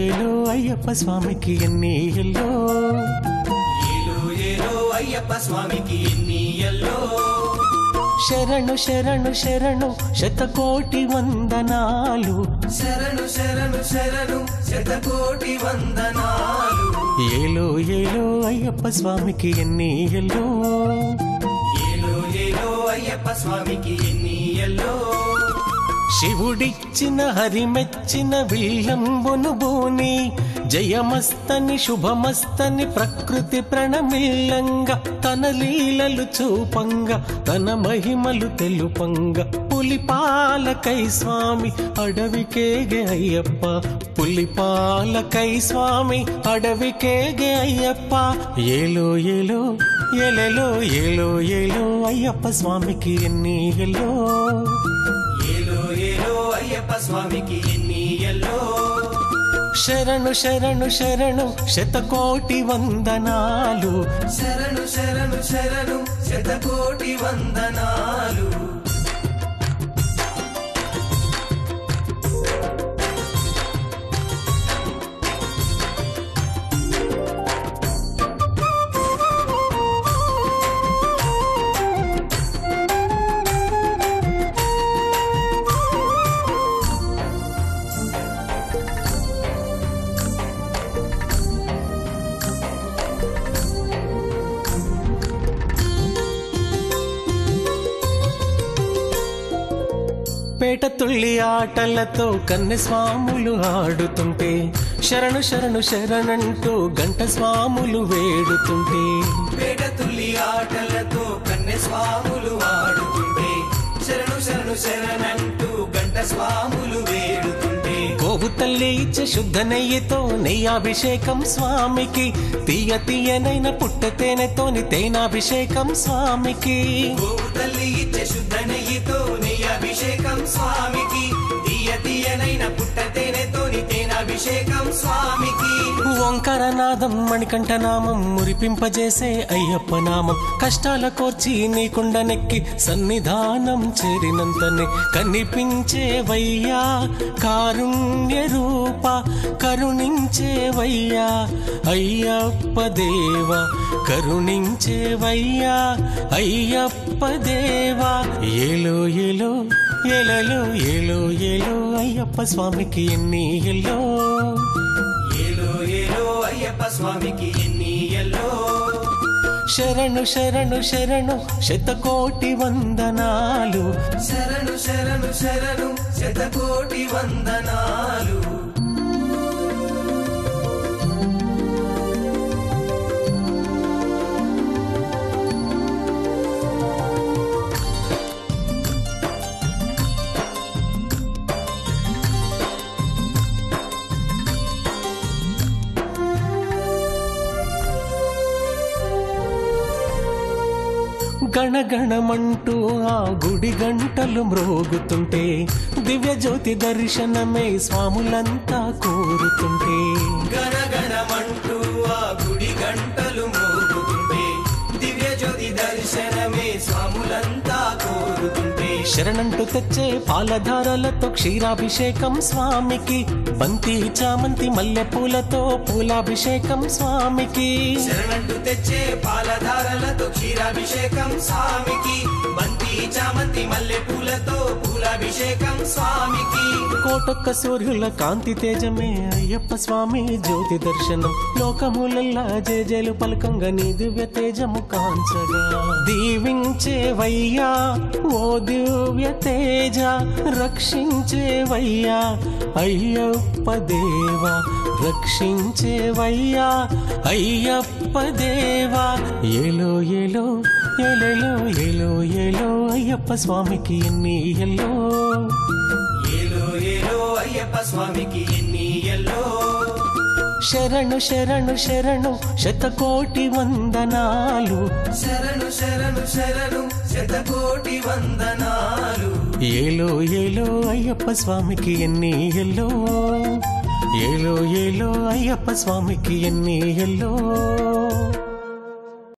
ఏలో అయ్యప్ప స్వామికి ఎన్ని ఎల్లో, ఏలో ఏలో అయ్యప్ప స్వామికి ఎన్ని ఎల్లో. శరణు శరణు శరణు శతకోటి వందనాలు, శరణు శరణు శరణు శతకోటి వందనాలు. ఏలో ఏలో అయ్యప్ప స్వామికి ఎన్ని ఎల్లో, ఏలో ఏలో అయ్యప్ప స్వామికి ఎన్ని ఎల్లో. శివుడిచ్చిన హరిమెచ్చిన విల్లంబును బోని, జయమస్తని శుభమస్తని ప్రకృతి ప్రణమిల్లంగా, తన లీలలు చూపంగా తన మహిమలు తెలుపంగా, పులిపాలకై స్వామి అడవికేగే అయ్యప్ప, పులిపాలకై స్వామి అడవికేగే అయ్యప్ప. ఏలో ఏలో ఎలెలో ఏలో ఏలో అయ్యప్ప స్వామికి ఎన్ని ఎల్లో, ఏలో ఏలో అయ్యప్ప స్వామికి ఎన్ని ఎల్లో. శరణు శరణు శరణు శతకోటి వందనాలు, శరణు శరణు శరణు శతకోటి వందనాలు. పేట తుళ్ళి ఆటలతో కన్నె స్వాములు ఆడుతుంటే, శరణు శరణు శరణంటూ గంట స్వాములు వేడుతుంటే, పేట తుల్లి ఆటలతో కన్నె స్వాములు ఆడుతుంటే, శరణు శరణు శరణంటూ గంట స్వాములు వేడుతుంటే, గోవు తల్లి ఇచ్చే శుద్ధ నెయ్యితో నెయ్యాభిషేకం స్వామికి, తీయ తీయనైన పుట్ట తేనెతోని తేనాభిషేకం స్వామికి, గోవు తల్లి ఇచ్చే శుద్ధ నెయ్యితో నెయ్యాభిషేకం స్వామికి, తీయ తీయనైన పుట్ట తేనెతోని తేనాభిషేకం స్వామికి. ఓంకారనాదం మణికంఠనామం మురిపింపజేసే అయ్యప్ప నామం, కష్టాల కోర్చి నీ కొండనెక్కి సన్నిధానం చేరినంతనే కనిపించేవయ్యా కారుణ్య రూప, కరుణించేవయ్యా అయ్యప్ప దేవా, కరుణించేవయ్యా అయ్యప్ప దేవా. ఏలో ఏలో ఏలలో ఏలో ఏలో అయ్యప్ప స్వామికి ఎన్ని ఎల్లో, ఏలో ఏలో అయ్యప్ప స్వామికి ఎన్ని ఎల్లో. శరణు శరణు శరణు శతకోటి వందనాలు, శరణు శరణు శరణు శతకోటి వందనాలు. గణగణమంటూ ఆ గుడి గంటలు మ్రోగుతుంటే, దివ్య జ్యోతి దర్శనమే స్వాములంతా కోరుతుంటే, గణగణమంటూ ఆ గుడి గంటలు మోగుతుంటే, దివ్య జ్యోతి దర్శనమే స్వాములంతా కోరుతుంటే, శరణంటూ తెచ్చే పాలధారలతో క్షీరాభిషేకం స్వామికి, బంతి చామంతి మల్లె పూలతో పూలాభిషేకం స్వామికి, శరణంటూ తెచ్చే పాలధారలతో క్షీరాభిషేకం స్వామికి, బంతి చామంతి మల్లె పూలతో పూలాభిషేకం స్వామికి. కోటొక్క సూర్యుల కాంతి తేజమే అయ్యప్ప స్వామి జ్యోతి దర్శనం, లోకములల్లా జేజేలు పలకంగా నీ దివ్య తేజము కాంచగా, దీవించేవయ్యా ఓ దివ్య తేజ, రక్షించేవయ్యా అయ్యప్ప దేవా, రక్షించేవయ్యా అయ్యప్ప దేవా. ఏలో ఏలో ఏలేలో ఏలో ఏలో అయ్యప్ప స్వామికి ఎన్ని ఎల్లో, ఏలో ఏలో అయ్యప్ప స్వామికి ఎన్ని ఎల్లో. శరణు శరణు శరణు శతకోటి వందనాలు, శరణు శరణు శరణు శతకోటి వందనాలు. ఏలో ఏలో అయ్యప్ప స్వామికి ఎన్ని ఎల్లో, ఏలో ఏలో అయ్యప్ప స్వామికి ఎన్ని ఎల్లో.